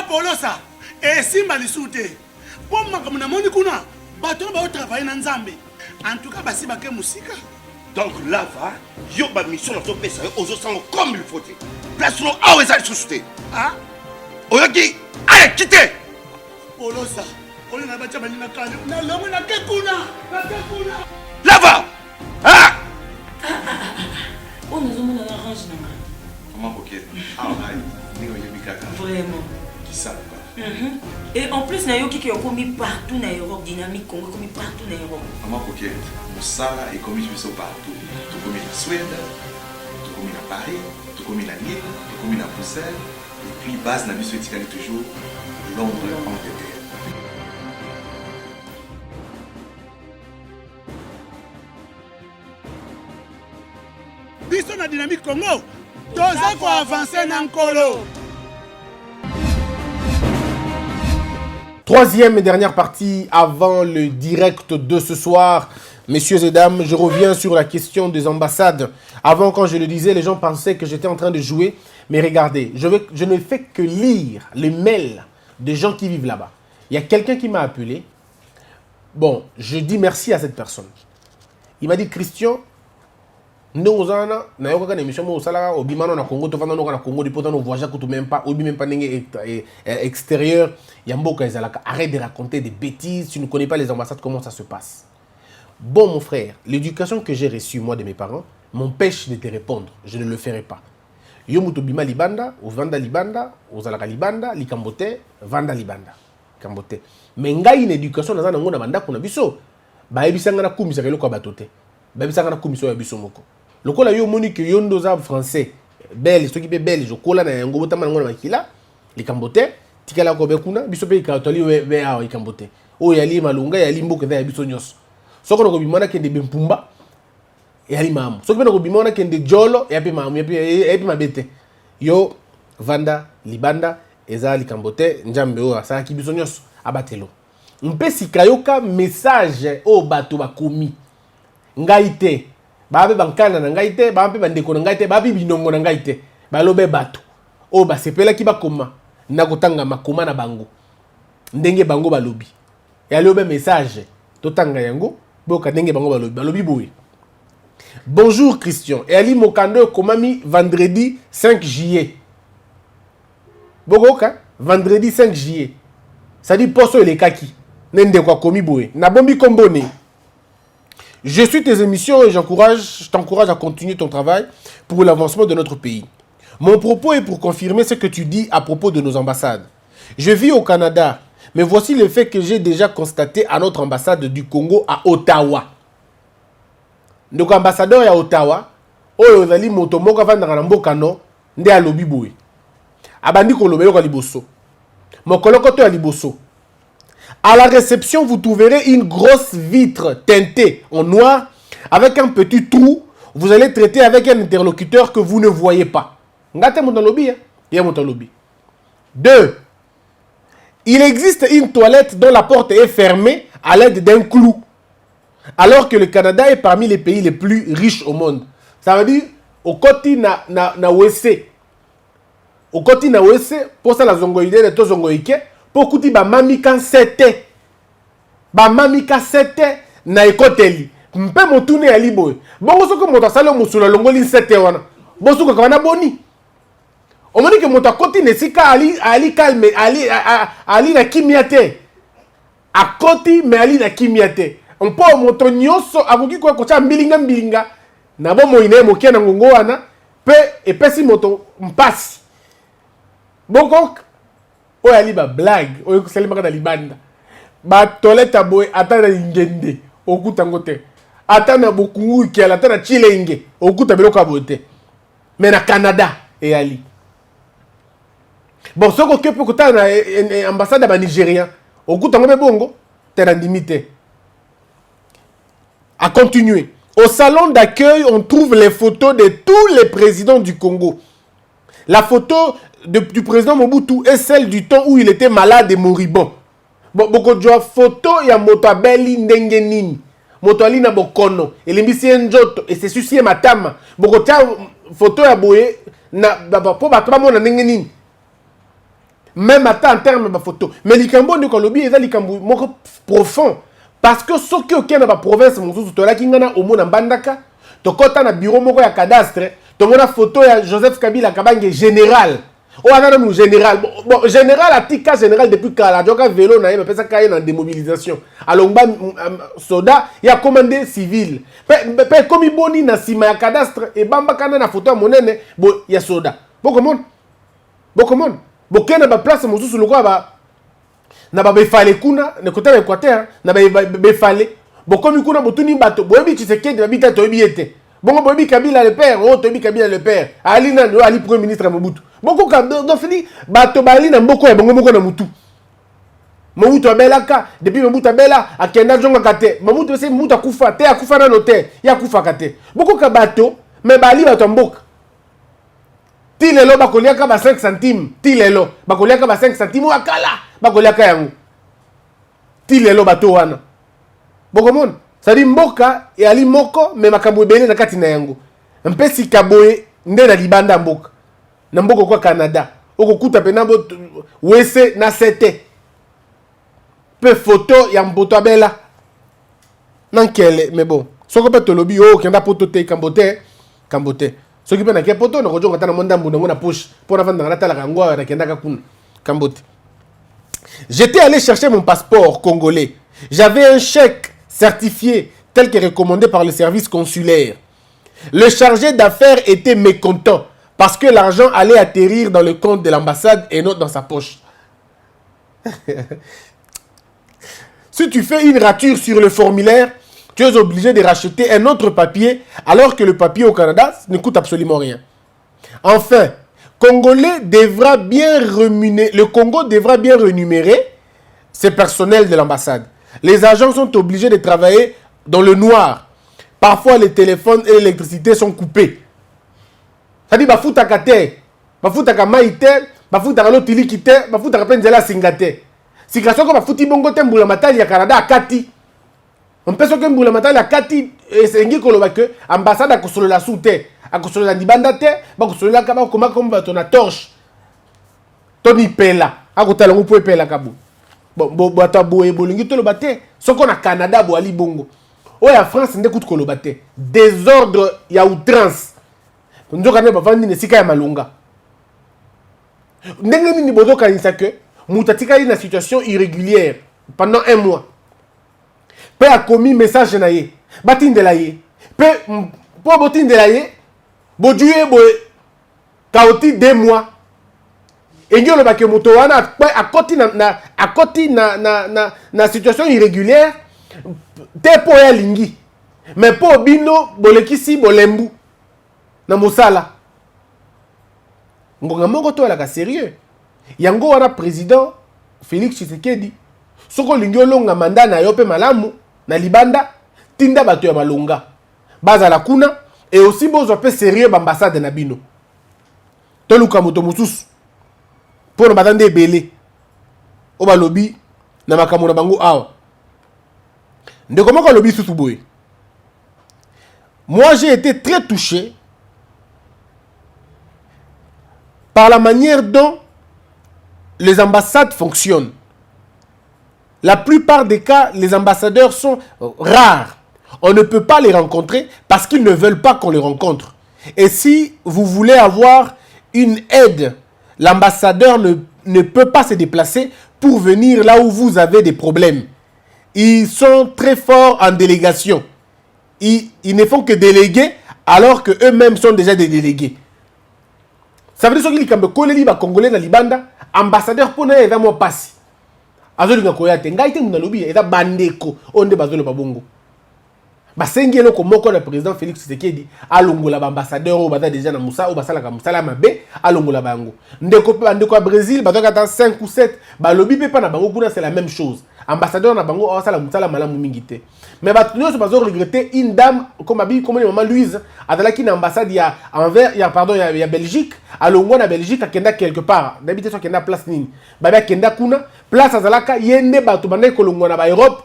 Polosa. Et Simba Lissoute. Pour moi, comme on a kuna, bateau va travailler dans Nzambe. En tout cas, Basi Baké Moussika. Donc là, va, yo ba mission na to pesa aux autres comme il faut. Place nous à où ça suscité. Ah? Oyoki, allez quitter. Polosa. On a battu Balina Kane. On a l'homme na Kekuna. Là va. Ah. On nous a mis dans l'orange. Comment ok? Ah ouais, vraiment. Qui ça? Et en plus, il y a qui ont commis partout dans l'Europe, dynamique Congo, commis partout dans l'Europe. Comment ok? Moussala est commis partout. Tout commis en Suède, tout commis à Paris, tout commis à Lille, tout commis à Bruxelles. Et puis, base n'a vu toujours Londres, Angleterre. Biso na dynamique Congo. Toza ko avancer na nkolo. Troisième et dernière partie avant le direct de ce soir. Messieurs et dames, je reviens sur la question des ambassades. Avant, quand je le disais, les gens pensaient que j'étais en train de jouer. Mais regardez, je ne fais que lire les mails des gens qui vivent là-bas. Il y a quelqu'un qui m'a appelé. Bon, je dis merci à cette personne. Il m'a dit, Christian, nous avons une émission au Bimano na Congo, na Congo, depuis nos voyages que même pas, ou même pas extérieur. Yamboka Ezalaka, arrête de raconter des bêtises. Tu ne connais pas les ambassades, comment ça se passe. Bon, mon frère, l'éducation que j'ai reçue, moi, de mes parents, m'empêche de te répondre. Je ne le ferai pas. Yo mutu bima libanda, ou vanda libanda, ou zalaka libanda, likambote, vanda libanda. Kambote. Mais ngai une éducation dans un ngona banda kuna biso. Ba ebisanga na kumisa keloko batote. Ba ebisanga na kumiso ya biso moko. Lokola yo moni que yondo za français, belge, ceux qui pe belge, kola na yango botama ngona makila, likambote, tikala ko bekuna, biso pe katoli we a likambote. O yali malunga yali mboka ya biso nyos. Soko ko bimana ke de bempumba. Yali mamu. Soko ko bimana ke de jolo, ya pe mamu, ya pe mabete. Yo vanda libanda eza likambote, njambe o asa ki biso nyos abatelo. Mpe sikayoka message o bato bakomi. Ngaite babe bankana na ngaite babe bandeko na ngaite babe binongo na ngaite balobe bato o basepela ki bakoma na kotanga makoma na bango ndenge bango balobi ya lobe message totanga yango boka ndenge bango balobi boye. Bonjour Christian, et Ali Mokando komami vendredi 5 juillet. Bogoka vendredi 5 juillet. Ça dit poso ele kaki nende kwa komi boye na bombi kombone. Je suis tes émissions et je t'encourage à continuer ton travail pour l'avancement de notre pays. Mon propos est pour confirmer ce que tu dis à propos de nos ambassades. Je vis au Canada, mais voici le fait que j'ai déjà constaté à notre ambassade du Congo à Ottawa. Donc ambassadeur à Ottawa, oyo zali motomoka vanda na mboka no nde alobi boye. Abandi ko lobelo ka liboso. Mokoloko to ya liboso. À la réception, vous trouverez une grosse vitre teintée en noir avec un petit trou. Vous allez traiter avec un interlocuteur que vous ne voyez pas. 2. Il existe une toilette dont la porte est fermée à l'aide d'un clou. Alors que le Canada est parmi les pays les plus riches au monde. Ça veut dire, au côté na WC. Au côté na WC, pour ça la zongoïde de to zongoïke. Pour que ba mami kan sete ba mami ka sete na ekoteli mpe motune ya liboy bongo soko moto asala musula longoli sete wana bosuko kana boni omoni ke moto akoti nesika ali calme ali na kimiate akoti me ali na kimiate mpo moto nyoso akoki ko kocha mbilinga na bo moine mokia na ngongo wana pe epesi moto mpasi bongo oyo ali ba blague oyo kosalemaka na libanda ba toilette boy ata na ngende okuta ngote ata na bokungu kiala ata na chilenge okuta biloko ya bote mais na Canada et ali bon soko kepo kota na ambassade ba Nigérien okuta ngombe bongo tena limité. À continuer. Au salon d'accueil, on trouve les photos de tous les présidents du Congo. La photo du président Mobutu est celle du temps où il était malade et moribond. Beaucoup de photos, il y a Motabeli Ndengenini. Motali na bokono. Et les missions njoto. Et c'est souci matama. Beaucoup de photos ya boye na po batoma na Ndengenini. même en termes de photo. Mais likambo de Colombie, ils ont likambo profond. Parce que ce qui est dans la province, tu as qui au monde en bandaka, tu as un bureau moko ya cadastre, tu as une photo de Joseph Kabila Kabange général. Oh, on a un général. Bon, général, à tika général depuis Kala, Djoka vélo, na yé, ça kaye en démobilisation. Alors, soda, il y a commandé civil. Comme il boni na sima ya cadastre, et bamba kana na photo à monene, bon, il y a soda. Bon, comment? Bon, comment? Bon, kena ba place, mon sous le quoi, ba. Na ba befale kuna, ne côté de l'Équateur, na ba befale. Bon, comme il kuna, bon, tout ni bateau. Bon, il se kende, habite à Tobiete. Bon, Bobi Kabila le père, oh, Tobi Kabila le père. Ali na, Ali premier ministre à Mobutu. Beaucoup donc fini, bateau bali na mboko ya bongo moko na mutu. Mobutu abelaka, depuis Mobutu abela, akenda jonga kate. Mobutu c'est Mobutu akufa, te akufa na note, ya akufa kate. Beaucoup ka bateau, mais bali bateau mboka. Tilelo bakoliaka ba 5 centimes, tilelo bakoliaka ba 5 centimes akala, bakoliaka yango. Tilelo bateau wana. Boko mon, ça dit mboka et ali moko mais makambo ebele na kati na yango. Mpesi kaboye nde na libanda mboka. Na mboka kwa Canada. Oko kuta pena bo wese na sete. Pe photo ya mboto abela. Nankele mais bon. Soko pe tolobi o kenda poto te kambote. Soki pe na ke poto na kojonga tana monda mbuna ngona push pour na vanda na tala kangwa na kenda ka kuna kambote. J'étais allé chercher mon passeport congolais. J'avais un chèque certifié tel que recommandé par le service consulaire. Le chargé d'affaires était mécontent parce que l'argent allait atterrir dans le compte de l'ambassade et non dans sa poche. Si tu fais une rature sur le formulaire, tu es obligé de racheter un autre papier alors que le papier au Canada ne coûte absolument rien. Enfin, le Congo devra bien rémunérer ses personnels de l'ambassade. Les agents sont obligés de travailler dans le noir. Parfois, les téléphones et l'électricité sont coupés. Ça dit, bafuta kate, bafuta kamaite, bafuta kalotili kite, bafuta kapenzela singate. Si kaso ko bafuti bongo tembula matali ya Canada akati. On peut se que mbula matali akati esengi koloba que ambassade akosolola soute, akosolola ndibanda te, bakosolola kaba koma komba tona torche. Toni pela, akotala ngo po pela kabu. Bon, bata boye bolingi to lobate, soko na Canada bo ali bongo. Oya France nde kutu kolobate. Désordre ya outrance. Nzoka ne bavandi ne sika ya malunga. Ndenge nini bozo kanisa que mutatika na situation irrégulière pendant 1 mois. Pe a commis message na ye. Batindela ye. Pe po botindela ye, bojuye bo kaoti 2 mois. Engyo le bake moto wana akoti na situation irrégulière te po ya lingi. Mais po bino bolekisi bolembu na mosala. Ngonga moko to alaka sérieux. Yango wana président Félix Tshisekedi soko lingi olonga mandat na yo pe malamu na libanda tinda bato ya malonga. Baza la kuna et aussi bozo pe sérieux l'ambassade na bino. Toluka moto mususu. Pour ne pas attendre belé. Au bas lobby, na makambo na bango awa. De comment qu'on lobby sous boy. Moi j'ai été très touché par la manière dont les ambassades fonctionnent. La plupart des cas, les ambassadeurs sont rares. On ne peut pas les rencontrer parce qu'ils ne veulent pas qu'on les rencontre. Et si vous voulez avoir une aide, l'ambassadeur ne peut pas se déplacer pour venir là où vous avez des problèmes. Ils sont très forts en délégation. Ils ne font que déléguer alors qu'eux-mêmes sont déjà des délégués. Ça veut dire que les Congolais dans Libanda, ambassadeur pour nous, ils ont passé. Azolinga koyate, ngaite munalobi, ils ont bandeko, on est basé le babongo. Basengi eloko moko na président Félix Tshisekedi alongola ba ambassadeur o bata déjà na Moussa o basala ka Moussa mabe alongola bango ndeko à Brésil bato ka 5 ou 7 ba lobi pe pa na bango kuna c'est la même chose ambassadeur na bango o basala Moussa malamu mingité mais bato nyonso bazo regretter une dame comme maman Louise adalaki na ambassade ya envers ya Belgique alongo na Belgique akenda quelque part d'habitude so kenda place nini ba kenda kuna place azalaka yende bato bande kolongo na ba Europe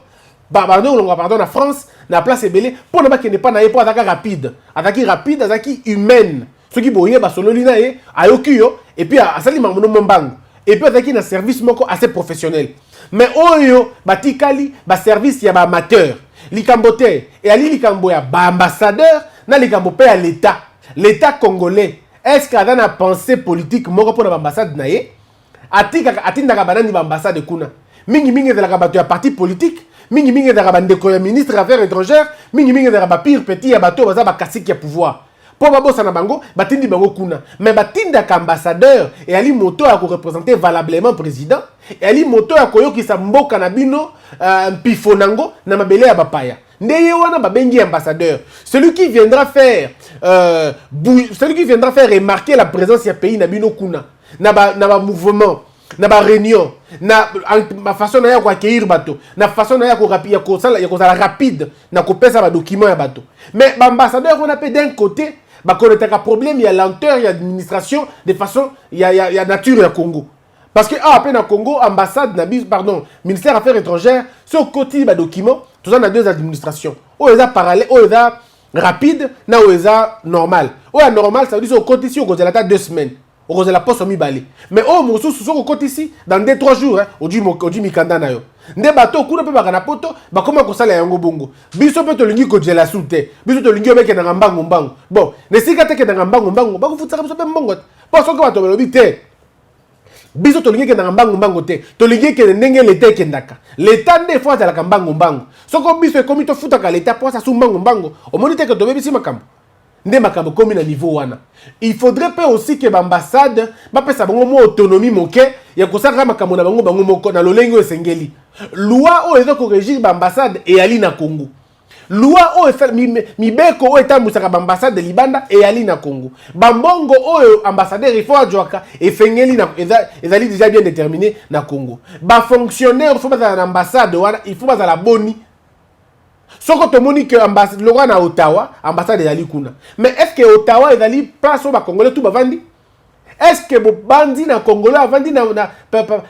pardon, en France, la place est belle. Pour ne pas qu'il n'est pas naïe pour attaquer rapide. Attaquer rapide, attaquer humaine. Ce qui boye, solo lina et ayokiyo, et puis à sali mamono mbang. et puis avec un service assez professionnel. Mais oyo batikali ba service ya ba amateur. Likambote et ali likambo ya ba ambassadeur na likambo pe à l'état. L'état congolais. Est-ce qu'il y a une pensée politique moko pour l'ambassade na ye? Atinda banani ba ambassade kuna. Mingi de la bato ya parti politique, mingi de la bandeko ya ministre des affaires étrangères, mingi de la pire petit ya bato baza ba kasiki ya pouvoir. Pour babosa na bango, batindi bango kuna. Mais batinda ka ambassadeur et ali moto à représenter valablement président, et ali moto à koyoki sa mboka na bino pifonango na mabele ya bapaya. Ndeye wana babengi ambassadeur. Celui qui viendra faire remarquer la présence ya pays na bino kuna. Na ba mouvement, na ba réunion, na façon na ya ko accueillir bato, na façon na ya ko rapide, na ko pesa ba document ya bato. Mais ba ambassadeur on appelle d'un côté ba connaître un problème, il y a lenteur, il y a administration de façon il y a nature ya Congo. Parce que à peine à Congo ambassade ministère des affaires étrangères sur côté ba document, tout ça na deux administrations. O eza parallèle, o eza rapide, na o eza normal. O ya normal ça veut dire au côté ici au côté la 2 semaines. Au côté la poste mi balé. Mais au mosu sur au côté ici dans 2-3 jours au du mikanda na yo. Nde bato kuna pe bakana poto ba koma ko sala yango bongo. Biso pe to lingi ko jela sute. Biso to lingi obeke na mbango mbango. Bon, ne sika te ke na mbango mbango, ba ko futsa biso pe mbongo. Pas so ko bato belobi te. Biso to lingi ke na mbango mbango te. To lingi ke ndenge l'état ke ndaka. L'état nde fois la mbango mbango. Soko biso e komi to futa ka l'état pour ça su mbango mbango. O moni te ke to bebi si makambo. Nde makambo komi na niveau wana. Il faudrait pas aussi que l'ambassade ba pesa bango mo autonomie moke ya kosaka makambo na bango moko na lolengo esengeli. Loi o ezo ko régir l'ambassade et ali na Congo. Loi o efa mi beko o etambusa ba ambassade de Libanda et ali na Congo. Bambongo o ambassadeur il faut adjoaka et fengeli na ezali déjà bien déterminé na Congo. Ba fonctionnaire faut pas dans l'ambassade wana il faut pas la boni. Soko to moni que ambassade le roi na Ottawa, ambassade ezali kuna. Mais est-ce que Ottawa ezali place au ba congolais tout bavandi? Est-ce que bo bandi na congolais avandi na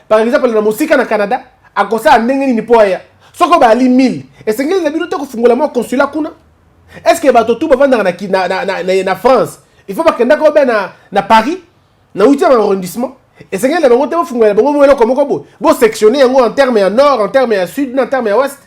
par exemple na musika na Canada akosa ndenge ni poya? Soko ba ali 1000. Et c'est ngeli na bino to ko fungola mo consulat kuna. Est-ce que ba to tout bavanda na France? Il faut pas que ndako ba na Paris, na 8e arrondissement. Et c'est ngeli na bango te fungola bango mo eloko moko bo. Bo sectionner yango en terme ya nord, en terme ya sud, en terme ya ouest.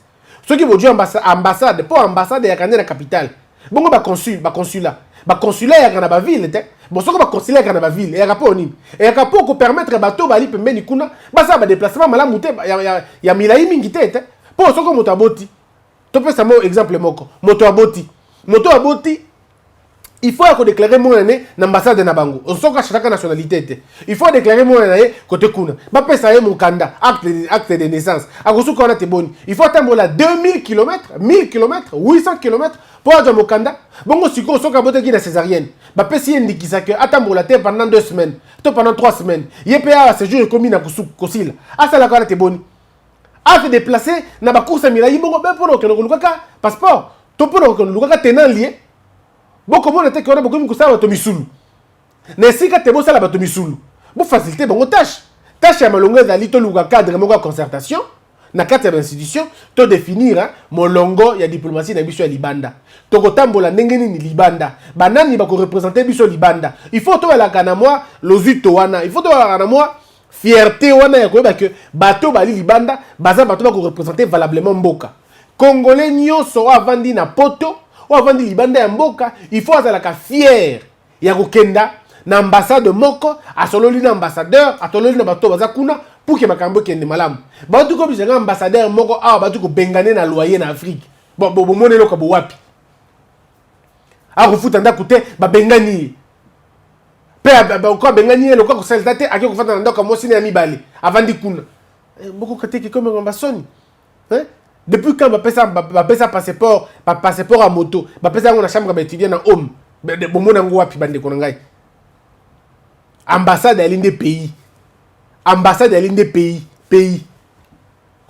Ceux qui vont dire ambassade, pas ambassade, il y a la capitale. Bon, consulat. Consulat, il y a une ville. Bon, ce que consulat, il y a une ville. Il y a un rapport. Et il y a un rapport pour permettre à bateau de faire ça, déplacement, il y a Milaï Mingité. Pour ce que moto aboti. Tu peux savoir exemple moto aboti. Moto aboti. Il faut déclarer mon année l'ambassade de Nabango. On sait que chaque nationalité. Il faut déclarer mon année côté Kuna. Ba pesa mon kanda acte de naissance. A gosu ko na te boni. Il faut attendre la 2000 km, 1000 km, 800 km pour avoir mon kanda. Bongo siko so ka bote ki na césarienne. Ba pesi ndikisa que attendre la terre pendant 2 semaines, to pendant 3 semaines. Ypa séjour commis na kosila. Asa la ko na te boni. A se déplacer na ba course mila yibongo be pour que no lukaka passeport. To pour que no lukaka tenant lié. Beaucoup de gens qui ont beaucoup de misulu. Ne si ka te bosa la bato misulu. Bo faciliter bon tâche. Tâche ya malonga dali to luka cadre mo concertation na carte ya institution to définir mon longo ya diplomatie na biso ya Libanda. To kotambola ndenge ni Libanda. Banani ba ko représenter biso Libanda. Il faut to la kana moi lozito wana. Il faut to la kana moi fierté wana ya ko ba que bato bali Libanda baza bato ba ko représenter valablement mboka. Congolais nyonso avandi na poto ou avant de Libanda ya mboka, il faut être fier. Ya kokenda na ambassade moko, a sololi na ambassadeur, a sololi na bato bazakuna pour que makambo kende malamu. Ba tu ko bizanga ambassadeur moko a ba tu ko bengane na loyer na Afrique. Bon monelo ko wapi. A ko futa nda kute ba bengani. Pe ba ko bengani le ko selta te a ko futa nda ko mosini ya mibale avant di kuna. Beaucoup kate ki comme ambassade. Hein? Depuis quand ba pesa passeport à moto, ba pesa ngona chambre ba étudiant na home. Bo mona ngo wapi bande ko ngai. Ambassade à l'inde pays. Ambassade à l'inde pays.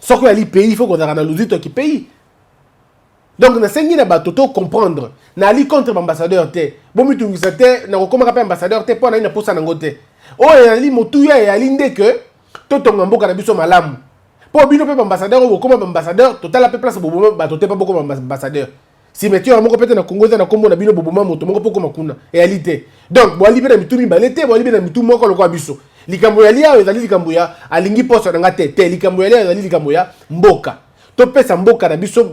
Soko ya li pays, il faut qu'on a na luzito qui pays. Donc na sengi na ba toto comprendre. Na ali contre ambassadeur te. Bo mi tungisa te na ko komaka pa ambassadeur te po na ina posa na ngote. O ya li motu ya l'inde que toto ngamboka na biso malamu. Pour bino pe ambassadeur ou comme ambassadeur total la place bobo ba toté pas beaucoup ambassadeur si mettez un moko peut na Congo na kombo na bino bobo moto moko poko makuna réalité donc bo libérer mitu mi balete bo libérer mitu moko lokwa biso likambo ya lia ezali likambo ya alingi poso na te te likambo ya lia ezali likambo ya mboka to pesa mboka na biso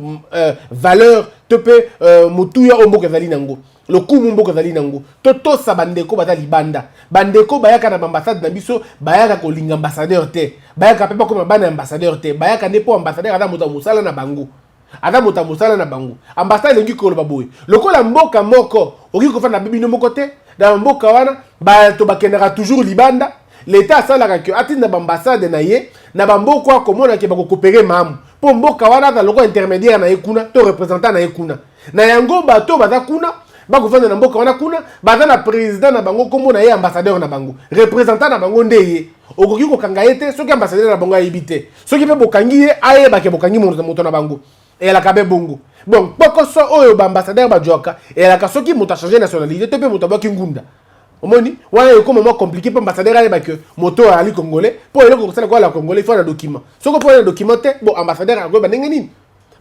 valeur to pe mutuya o mboka ezali nango lokumu mboka ezali nango to sa bandeko baza libanda bandeko bayaka na ambassade na biso bayaka kolinga ambassadeur te bayaka pe ba koma bana ambassadeur te bayaka ne po ambassadeur ada moto musala na bango ada moto musala na bango ambassade ngi ko lo baboy lokola mboka moko oki ko fa na bibi no moko te na mboka wana ba to bakendaka toujours libanda l'état asalaka ke atinda ambassade na ye na bamboko akomona ke bako coopérer mamu po mboka wana za loko intermédiaire na ye kuna to représentant na ye kuna na yango bato baza kuna bakofanda na mboka wana kuna baza na président na bango kombo na ye ambassadeur na bango représentant na bango nde ye okoki kokanga ye te soki ambassadeur na bango ayebi te soki mpe bokangi ye ayebake bokangi moto na bango eyalaka be bongo bon pokoso oyo baambassadeur bajwaka eyalaka soki moto achange nationalité to mpe moto abwaki ngunda omoni wana ekoma mwa compliqué mpo ambassadeur ayebake moto ali congolais mpo eloko kosala koala congolais ifo na document soko mpo na document te bon ambassadeur akoyeba ndenge nini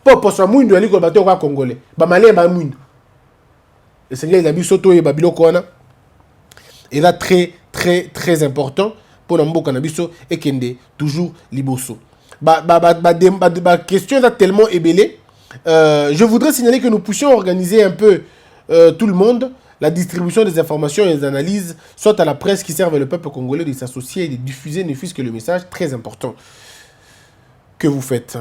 mpo poso ya mwindu ali koloba te okoya congolais bamalien bamwindu esengeli na biso toyeba biloko wana eza très très très important mpo na mboka na biso ekende toujours liboso question eza tellement ébélé. Je voudrais signaler que nous puissions organiser un peu tout le monde la distribution des informations et des analyses, soit à la presse qui servent le peuple congolais, de s'associer et de diffuser ne fût-ce que le message très important que vous faites.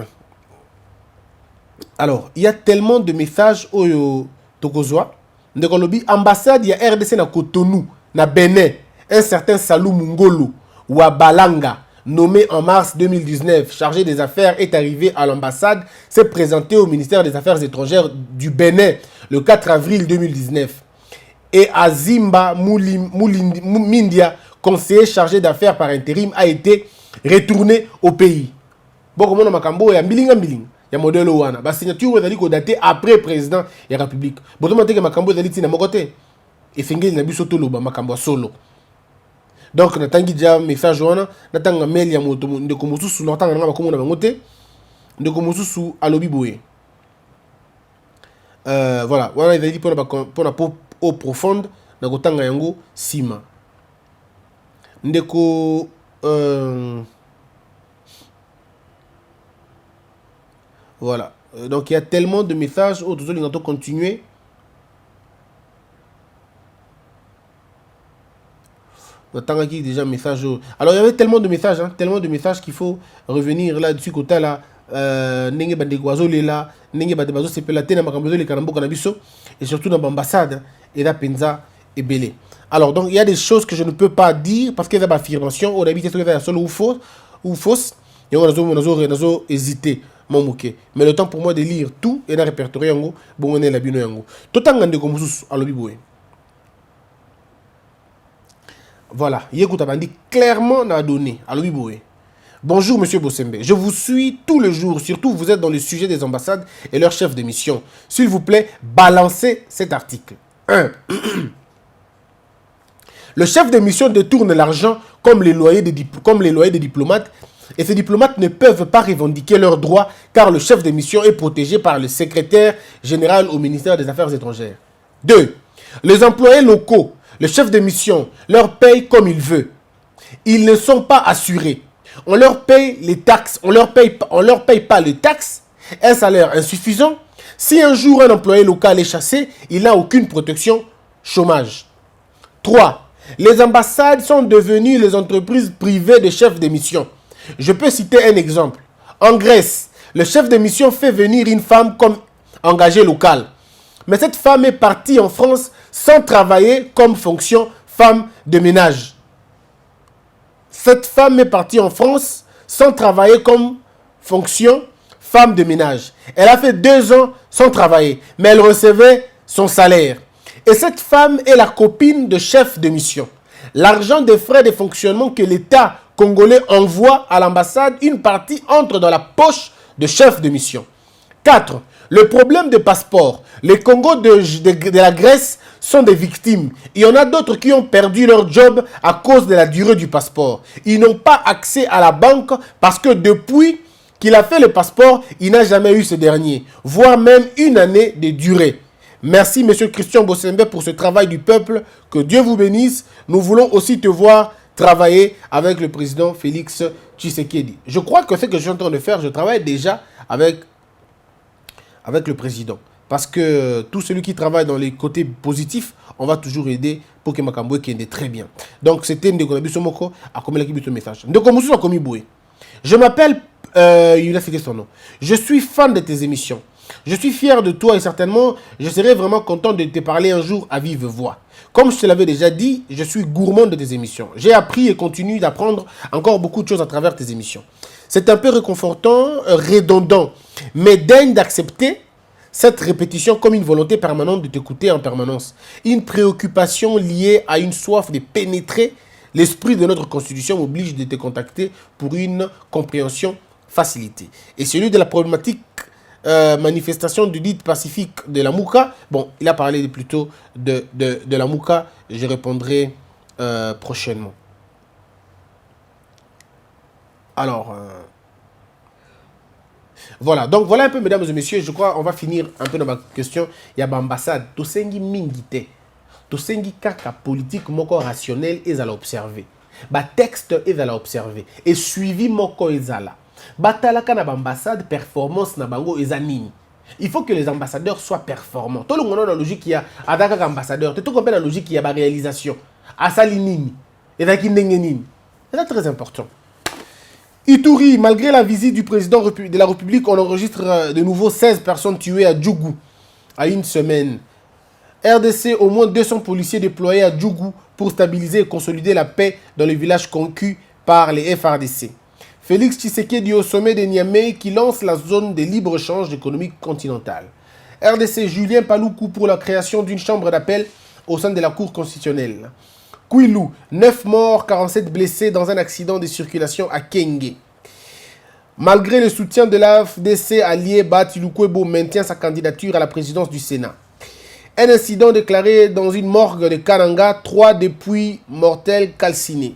Alors, il y a tellement de messages au Tokozwa. Ndekolobi, ambassade, il y a RDC na Cotonou, na Bénin, un certain Salou Mungolo, ou à Balanga, nommé en mars 2019, chargé des affaires, est arrivé à l'ambassade, s'est présenté au ministère des Affaires étrangères du Bénin le 4 avril 2019. Et Azimba Mindia, conseiller chargé d'affaires par intérim, a été retourné au pays. Bon, comme on a makambo, il y a mbilinga. Il y a modèle wana. La signature est datée après président et république. Bon, tu m'as dit que makambo est datée na mon côté. Et fingé na biso tolo ba makambo solo. Donc na tangi déjà message wana, na tanga mail ya moto ndeko mususu na tanga nga bakomo na bango te. Ndeko mususu alobi boye. Voilà, wana il dit pour la eau profonde na kotanga yango sima. Ndeko voilà. Donc il y a tellement de messages. Oh, tout ça, on continuer. Déjà message. Alors il y avait tellement de messages, hein, tellement de messages qu'il faut revenir là-dessus côté là. Nenge bande guazo lela, nenge bande bazo sepelate na makambozo le kanambo kanabiso et surtout dans l'ambassade et la penza et belé. Alors donc il y a des choses que je ne peux pas dire parce qu'il y a des affirmations. On habite sur la seule ou fausse. Et on a hésité. Mais le temps pour moi de lire tout et de répertorier yango bon on est la bino yango totangande comme sous alobi boye. Voilà, yekuta bandi clairement na donné alobi boye. Bonjour monsieur Bossembe, je vous suis tous les jours, surtout vous êtes dans le sujet des ambassades et leurs chefs de mission. S'il vous plaît, balancez cet article. 1. Le chef de mission détourne l'argent comme les loyers des diplomates. Et ces diplomates ne peuvent pas revendiquer leurs droits car le chef de mission est protégé par le secrétaire général au ministère des Affaires étrangères. 2. Les employés locaux, le chef de mission, leur paye comme il veut. Ils ne sont pas assurés. On leur paye les taxes, on leur paye pas les taxes, un salaire insuffisant. Si un jour un employé local est chassé, il n'a aucune protection chômage. 3. Les ambassades sont devenues les entreprises privées de chefs de mission. Je peux citer un exemple. En Grèce, le chef de mission fait venir une femme comme engagée locale. Mais cette femme est partie en France sans travailler comme fonction femme de ménage. Cette femme est partie en France sans travailler comme fonction femme de ménage. Elle a fait 2 ans sans travailler, mais elle recevait son salaire. Et cette femme est la copine de chef de mission. L'argent des frais de fonctionnement que l'État congolais envoie à l'ambassade, une partie entre dans la poche de chef de mission. 4. Le problème de passeport. Les Congos de la Grèce sont des victimes. Il y en a d'autres qui ont perdu leur job à cause de la durée du passeport. Ils n'ont pas accès à la banque parce que depuis qu'il a fait le passeport, il n'a jamais eu ce dernier, voire même 1 année de durée. Merci, monsieur Christian Bossembe, pour ce travail du peuple. Que Dieu vous bénisse. Nous voulons aussi te voir travailler avec le président Félix Tshisekedi. Je crois que ce que je suis en train de faire, je travaille déjà avec le président. Parce que tout celui qui travaille dans les côtés positifs, on va toujours aider pour que Makamboué qui est très bien. Donc c'était Ndeko Nabisomoko à commis le message. Ndeko Moussou a commis Boué. Je m'appelle, il a cité son nom. Je suis fan de tes émissions. Je suis fier de toi et certainement, je serai vraiment content de te parler un jour à vive voix. Comme je te l'avais déjà dit, je suis gourmand de tes émissions. J'ai appris et continue d'apprendre encore beaucoup de choses à travers tes émissions. C'est un peu réconfortant, redondant, mais daigne d'accepter cette répétition comme une volonté permanente de t'écouter en permanence. Une préoccupation liée à une soif de pénétrer l'esprit de notre constitution m'oblige de te contacter pour une compréhension facilitée. Et celui de la problématique manifestation du dit pacifique de la Mouka, bon, il a parlé plutôt de la Mouka, je répondrai prochainement. Alors, voilà, donc voilà un peu, mesdames et messieurs, je crois on va finir un peu dans ma question. Il y a l'ambassade, Tosengi Mingite, Tosengi Kaka politique, moko rationnel, et à l'observer. Ba texte, et à l'observer. Et suivi, moko, et à la. Batalaka na ambassade, performance na bango, et à nini. Il faut que les ambassadeurs soient performants. Tout le monde a la logique qui a Adaka ambassadeur, tout le monde a la logique qui a la réalisation. Asali nini, et à nini. C'est très important. Ituri, malgré la visite du président de la République, on enregistre de nouveau 16 personnes tuées à Djougou à une semaine. RDC, au moins 200 policiers déployés à Djougou pour stabiliser et consolider la paix dans les villages conquis par les FRDC. Félix Tshisekedi au sommet de Niamey qui lance la zone de libre-échange économique continentale. RDC, Julien Paloukou pour la création d'une chambre d'appel au sein de la Cour constitutionnelle. Kouilou, 9 morts, 47 blessés dans un accident de circulation à Kenge. Malgré le soutien de l'AFDC, allié Bati Lukwebo maintient sa candidature à la présidence du Sénat. Un incident déclaré dans une morgue de Kananga, 3 dépouilles mortelles calcinées.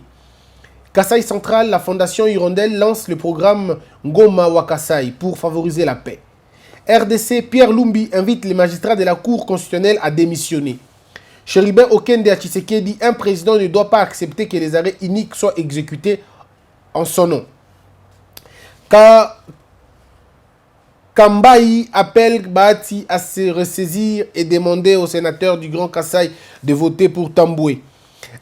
Kasaï Central, la fondation Hirondelle lance le programme Ngoma Wakasai pour favoriser la paix. RDC, Pierre Lumbi invite les magistrats de la Cour constitutionnelle à démissionner. Chéribin Okende à Tshisekedi, un président ne doit pas accepter que les arrêts uniques soient exécutés en son nom. Kambaï appelle Bati à se ressaisir et demander aux sénateurs du Grand Kasaï de voter pour Tamboué.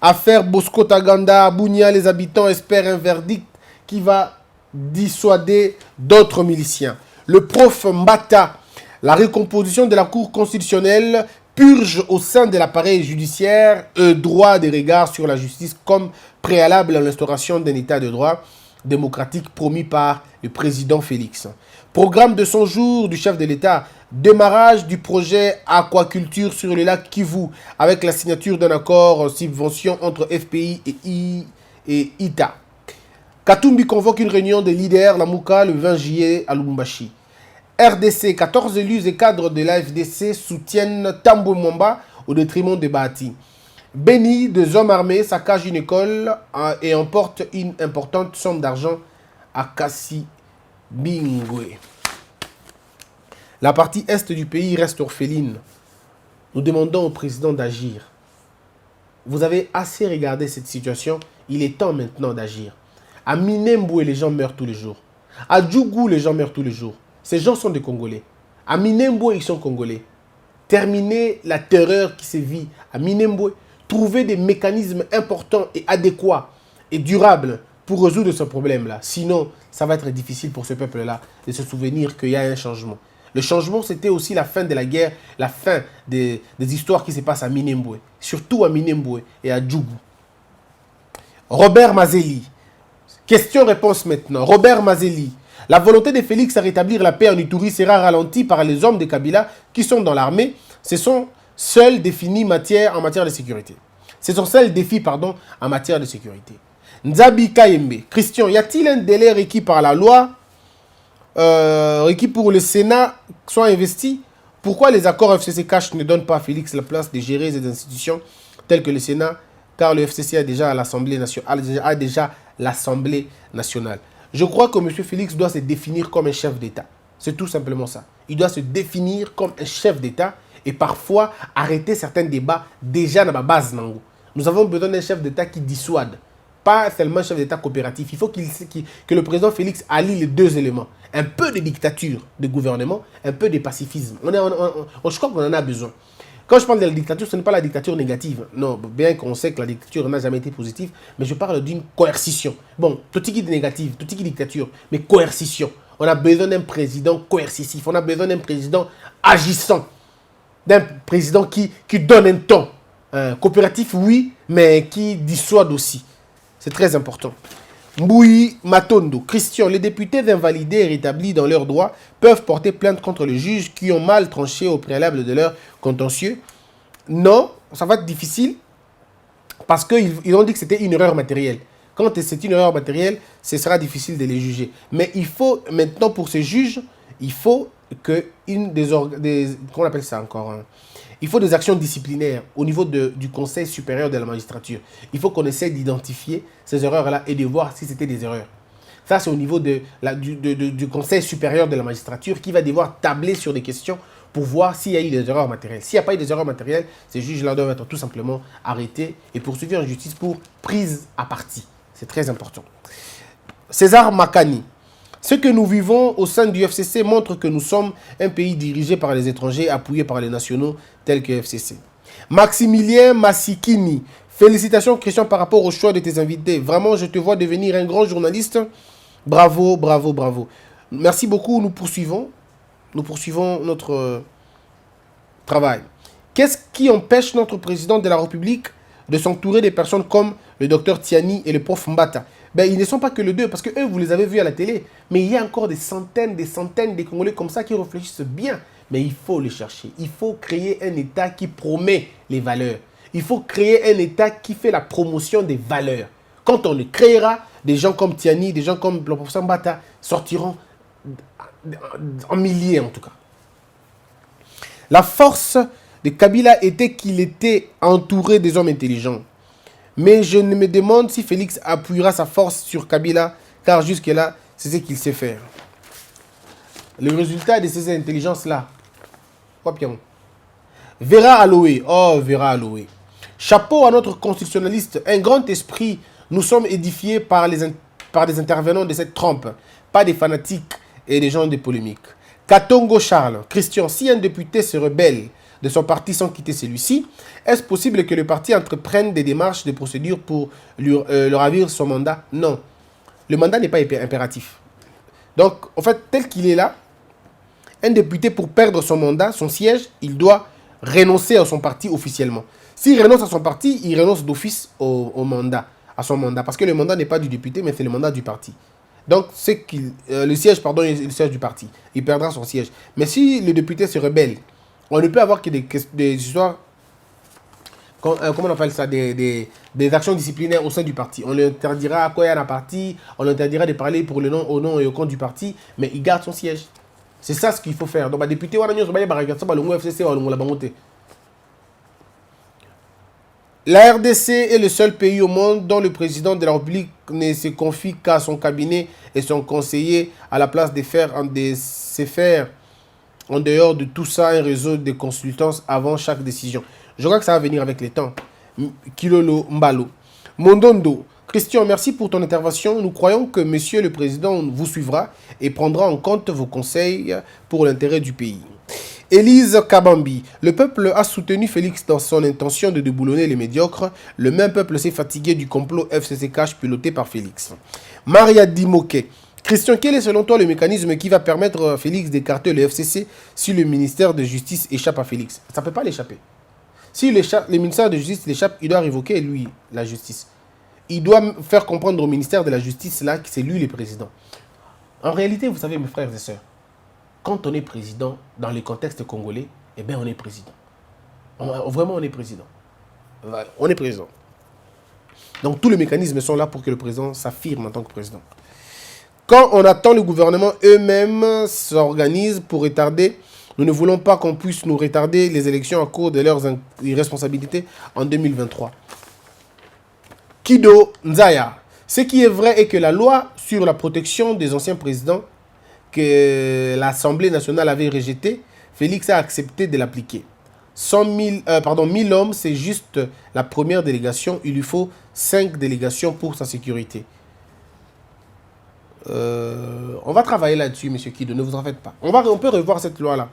Affaire Bosco Taganda à Bunia, les habitants espèrent un verdict qui va dissuader d'autres miliciens. Le prof Mbata, la recomposition de la Cour constitutionnelle purge au sein de l'appareil judiciaire droit de regard sur la justice comme préalable à l'instauration d'un état de droit démocratique promis par le président Félix. Programme de 100 jours du chef de l'État, démarrage du projet aquaculture sur le lac Kivu avec la signature d'un accord subvention entre FPI et ITA. Katumbi convoque une réunion des leaders la Mouka le 20 juillet à Lubumbashi. RDC, 14 élus et cadres de l'AFDC soutiennent Tamboué Mwamba au détriment de Bati. Béni, des hommes armés saccagent une école et emportent une importante somme d'argent à Kassi Bingwe. La partie est du pays reste orpheline. Nous demandons au président d'agir. Vous avez assez regardé cette situation, il est temps maintenant d'agir. À Minembwe, les gens meurent tous les jours. À Djougou, les gens meurent tous les jours. Ces gens sont des Congolais. À Minembwe, ils sont Congolais. Terminez la terreur qui sévit à Minembwe. Trouvez des mécanismes importants et adéquats et durables pour résoudre ce problème-là. Sinon, ça va être difficile pour ce peuple-là de se souvenir qu'il y a un changement. Le changement, c'était aussi la fin de la guerre, la fin des histoires qui se passent à Minembwe. Surtout à Minembwe et à Djougou. Robert Mazeli. Question-réponse maintenant. Robert Mazeli. La volonté de Félix à rétablir la paix en Ituri sera ralentie par les hommes de Kabila qui sont dans l'armée. Ce sont seuls définis en matière de sécurité. Ce sont seuls défis, en matière de sécurité. Nzabi Kayembe. Christian, y a-t-il un délai requis par la loi, requis pour le Sénat, soit investi? Pourquoi les accords FCC-CACH ne donnent pas à Félix la place de gérer ces institutions telles que le Sénat, car le FCC a déjà l'Assemblée nationale. Je crois que M. Félix doit se définir comme un chef d'État. C'est tout simplement ça. Il doit se définir comme un chef d'État et parfois arrêter certains débats déjà dans la base. Nous avons besoin d'un chef d'État qui dissuade, pas seulement chef d'État coopératif. Il faut que le président Félix allie les deux éléments. Un peu de dictature de gouvernement, un peu de pacifisme. Je crois qu'on en a besoin. Quand je parle de la dictature, ce n'est pas la dictature négative. Non, bien qu'on sait que la dictature n'a jamais été positive, mais je parle d'une coercition. Bon, tout ce qui est négatif, tout ce qui est dictature, mais coercition. On a besoin d'un président coercitif, on a besoin d'un président agissant, d'un président qui donne un ton. Coopératif, oui, mais qui dissuade aussi. C'est très important. Mboui Matondo, Christian, les députés invalidés et rétablis dans leurs droits peuvent porter plainte contre les juges qui ont mal tranché au préalable de leur contentieux. Non, ça va être difficile parce qu'ils ont dit que c'était une erreur matérielle. Quand c'est une erreur matérielle, ce sera difficile de les juger. Mais il faut maintenant pour ces juges, il faut que comment on appelle ça encore il faut des actions disciplinaires au niveau du Conseil supérieur de la magistrature. Il faut qu'on essaie d'identifier ces erreurs-là et de voir si c'était des erreurs. Ça, c'est au niveau du Conseil supérieur de la magistrature qui va devoir tabler sur des questions pour voir s'il y a eu des erreurs matérielles. S'il n'y a pas eu des erreurs matérielles, ces juges-là doivent être tout simplement arrêtés et poursuivis en justice pour prise à partie. C'est très important. César Makani. Ce que nous vivons au sein du FCC montre que nous sommes un pays dirigé par les étrangers, appuyé par les nationaux tels que FCC. Maximilien Massikini. Félicitations Christian par rapport au choix de tes invités. Vraiment, je te vois devenir un grand journaliste. Bravo, bravo, bravo. Merci beaucoup, nous poursuivons notre travail. Qu'est-ce qui empêche notre président de la République de s'entourer des personnes comme le docteur Tiani et le prof Mbata? Ben, ils ne sont pas que les deux, parce que eux, vous les avez vus à la télé. Mais il y a encore des centaines de Congolais comme ça qui réfléchissent bien. Mais il faut les chercher. Il faut créer un État qui promet les valeurs. Il faut créer un État qui fait la promotion des valeurs. Quand on le créera, des gens comme Tiani, des gens comme le professeur Mbata sortiront en milliers en tout cas. La force de Kabila était qu'il était entouré des hommes intelligents. Mais je me demande si Félix appuiera sa force sur Kabila, car jusque-là, c'est ce qu'il sait faire. Le résultat de ces intelligences-là, Vera Aloé, oh Vera Aloé. Chapeau à notre constitutionnaliste, un grand esprit. Nous sommes édifiés par des intervenants de cette trempe, pas des fanatiques et des gens de polémique. Katongo Charles, Christian, si un député se rebelle de son parti sans quitter celui-ci, est-ce possible que le parti entreprenne des démarches, des procédures pour lui ravir son mandat? Non. Le mandat n'est pas impératif. Donc, en fait, tel qu'il est là, un député, pour perdre son mandat, son siège, il doit renoncer à son parti officiellement. S'il renonce à son parti, il renonce d'office au mandat, à son mandat. Parce que le mandat n'est pas du député, mais c'est le mandat du parti. Donc, le siège, pardon, est le siège du parti. Il perdra son siège. Mais si le député se rebelle, on ne peut avoir que des histoires, comment on appelle ça, des actions disciplinaires au sein du parti. On lui interdira à quoi il y a un parti, on lui interdira de parler au nom et au compte du parti, mais il garde son siège. C'est ça ce qu'il faut faire. Donc, député, la RDC est le seul pays au monde dont le président de la République ne se confie qu'à son cabinet et son conseiller à la place de faire en dehors de tout ça un réseau de consultance avant chaque décision. Je crois que ça va venir avec les temps. Kilolo Mbalo. Mondondo. Christian, merci pour ton intervention. Nous croyons que Monsieur le Président vous suivra et prendra en compte vos conseils pour l'intérêt du pays. Élise Kabambi. Le peuple a soutenu Félix dans son intention de déboulonner les médiocres. Le même peuple s'est fatigué du complot FCC-Cash piloté par Félix. Maria Dimoke. Christian, quel est selon toi le mécanisme qui va permettre à Félix d'écarter le FCC si le ministère de Justice échappe à Félix? Ça ne peut pas l'échapper. Si le ministère de Justice l'échappe, il doit révoquer, lui, la justice. Il doit faire comprendre au ministère de la Justice là que c'est lui le président. En réalité, vous savez, mes frères et sœurs, quand on est président dans les contextes congolais, eh bien, on est président. Vraiment, on est président. On est président. Donc, tous les mécanismes sont là pour que le président s'affirme en tant que président. Quand on attend le gouvernement eux-mêmes s'organisent pour retarder, nous ne voulons pas qu'on puisse nous retarder les élections à cause de leurs irresponsabilités en 2023. Kido Nzaya. Ce qui est vrai est que la loi sur la protection des anciens présidents que l'Assemblée nationale avait rejetée, Félix a accepté de l'appliquer. 1000 hommes, c'est juste la première délégation. Il lui faut 5 délégations pour sa sécurité. On va travailler là-dessus, monsieur Kido, ne vous en faites pas. On peut revoir cette loi-là.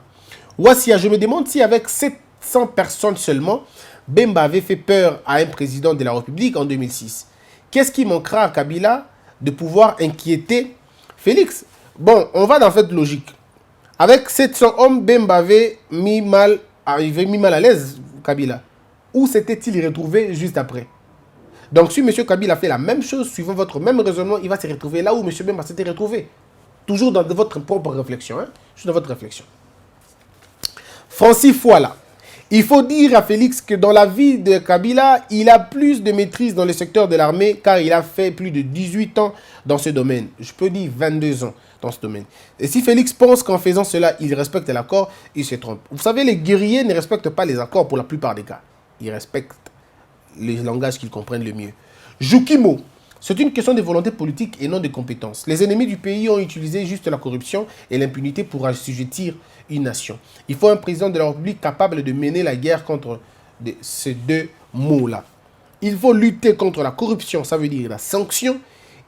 Wassia, je me demande si avec 700 personnes seulement, Bemba avait fait peur à un président de la République en 2006. Qu'est-ce qui manquera à Kabila de pouvoir inquiéter Félix? Bon, on va dans cette logique. Avec 700 hommes, Bemba avait mis mal à l'aise Kabila. Où s'était-il retrouvé juste après? Donc si M. Kabila fait la même chose, suivant votre même raisonnement, il va se retrouver là où M. Bemba s'était retrouvé. Toujours dans votre propre réflexion. Hein? Juste dans votre réflexion. Francis Fouala. Il faut dire à Félix que dans la vie de Kabila, il a plus de maîtrise dans le secteur de l'armée car il a fait plus de 18 ans dans ce domaine. Je peux dire 22 ans dans ce domaine. Et si Félix pense qu'en faisant cela, il respecte l'accord, il se trompe. Vous savez, les guerriers ne respectent pas les accords pour la plupart des cas. Ils respectent les langages qu'ils comprennent le mieux. Jukimo. C'est une question de volonté politique et non de compétences. Les ennemis du pays ont utilisé juste la corruption et l'impunité pour assujettir une nation. Il faut un président de la République capable de mener la guerre contre ces deux mots-là. Il faut lutter contre la corruption, ça veut dire la sanction.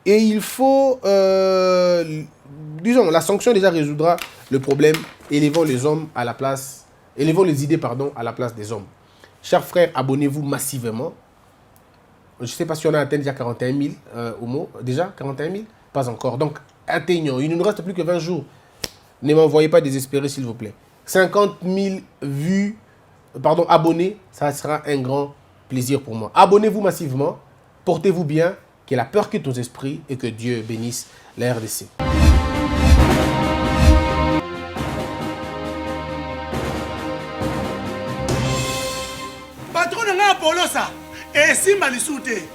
Et il faut, disons, la sanction déjà résoudra le problème, élevant les hommes à la place, élevant les idées, pardon, à la place des hommes. Chers frères, abonnez-vous massivement. Je ne sais pas si on a atteint déjà 41 000 au mot. Déjà 41 000? Pas encore. Donc, atteignons. Il ne nous reste plus que 20 jours. Ne m'envoyez pas désespéré, s'il vous plaît. 50 000 vues, pardon, abonnés, ça sera un grand plaisir pour moi. Abonnez-vous massivement. Portez-vous bien. Que la peur quitte nos esprits et que Dieu bénisse la RDC. Patron n'a pas ça. Et si Malisouté,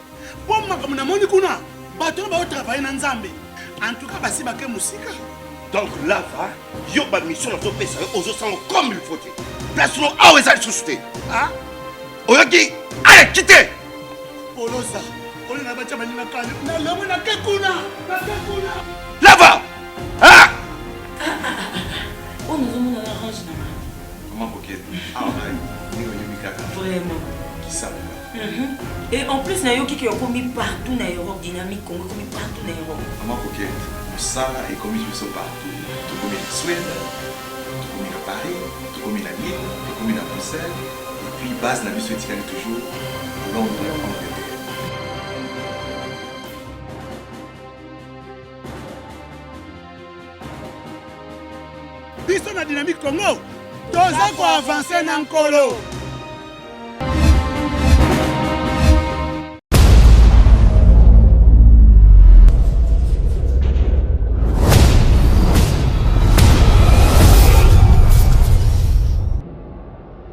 pour moi, comme on a monikuna, bateau va travailler dans Nzambe. En tout cas, basi baké musika. Donc là, yo ba mission na to pesa aux autres comme il faut. Place nous a les société. Ah? Oyoki, allez quittez. Polosa, on est na bacha banina kali. Na lomo na kekuna. Là-bas. Ah! Oh, nous avons un arrange na. Comment coquette? Ah ouais. Ni on y kaka. Vraiment. Qui ça? Et en plus, na yo qui est commis partout na Europe, dynamique Congo commis partout na Europe. Comment coquette? Ça est commis partout. Tout comme en Suède, tout comme à Paris, tout comme à Lille, tout comme à Bruxelles. Et puis base la mission éthique toujours Londres en Angleterre. Biso na dynamique Congo. Toza ko avancer na nkolo.